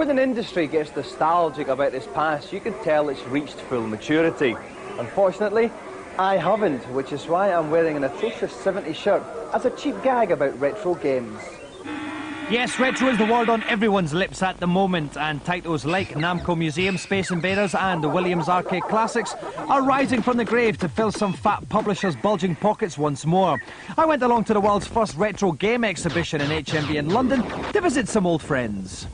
When an industry gets nostalgic about its past, you can tell it's reached full maturity. Unfortunately, I haven't, which is why I'm wearing an atrocious 70s shirt as a cheap gag about retro games. Yes, retro is the word on everyone's lips at the moment, and titles like Namco Museum, Space Invaders and the Williams Arcade Classics are rising from the grave to fill some fat publishers' bulging pockets once more. I went along to the world's first retro game exhibition in HMV in London to visit some old friends.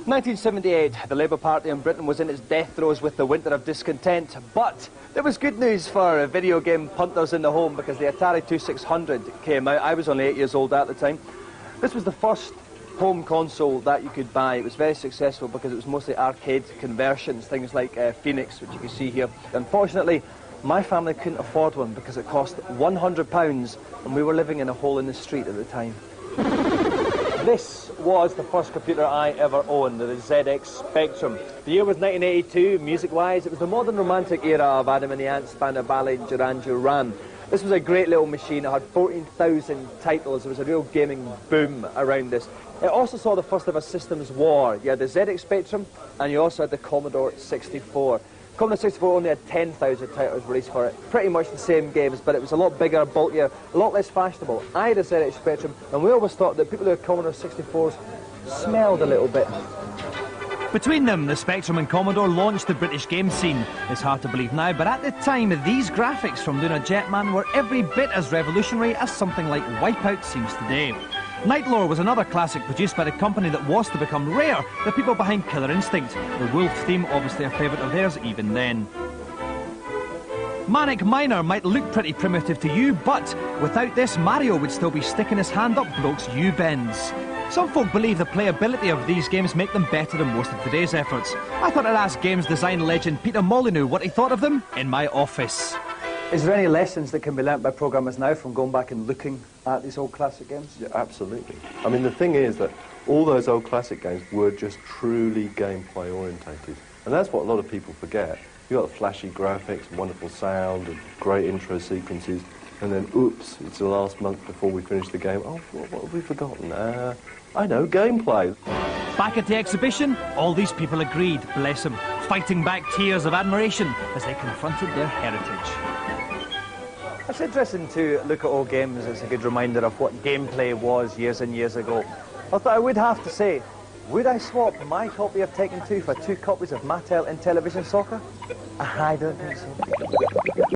1978, the Labour Party in Britain was in its death throes with the winter of discontent, but there was good news for video game punters in the home because the Atari 2600 came out. I was only 8 years old at the time. This was the first home console that you could buy. It was very successful because it was mostly arcade conversions, things like Phoenix, which you can see here. Unfortunately, my family couldn't afford one because it cost £100 and we were living in a hole in the street at the time. This was the first computer I ever owned, the ZX Spectrum. The year was 1982. Music-wise, it was the modern romantic era of Adam and the Ants, Spandau Ballet, Duran Duran. This was a great little machine. It had 14,000 titles. There was a real gaming boom around this. It also saw the first ever systems war. You had the ZX Spectrum and you also had the Commodore 64. Commodore 64 only had 10,000 titles released for it. Pretty much the same games, but it was a lot bigger, bulkier, a lot less fashionable. I had a ZX Spectrum and we always thought that people who had Commodore 64s smelled a little bit. Between them, the Spectrum and Commodore launched the British game scene. It's hard to believe now, but at the time, these graphics from Lunar Jetman were every bit as revolutionary as something like Wipeout seems today. Nightlore was another classic produced by the company that was to become rare, the people behind Killer Instinct. The wolf theme, obviously a favourite of theirs even then. Manic Miner might look pretty primitive to you, but without this, Mario would still be sticking his hand up Brooks U-bends. Some folk believe the playability of these games make them better than most of today's efforts. I thought I'd ask games design legend Peter Molyneux what he thought of them in my office. Is there any lessons that can be learnt by programmers now from going back and looking at these old classic games? Yeah, absolutely. I mean, the thing is that all those old classic games were just truly gameplay orientated. And that's what a lot of people forget. You've got the flashy graphics, wonderful sound, and great intro sequences, and then, oops, it's the last month before we finish the game. Oh, what have we forgotten? I know, gameplay. Back at the exhibition, all these people agreed, bless them, fighting back tears of admiration as they confronted their heritage. It's interesting to look at old games. It's a good reminder of what gameplay was years and years ago. Although I would have to say, would I swap my copy of Tekken 2 for 2 copies of Mattel Intellivision Soccer? I don't think so.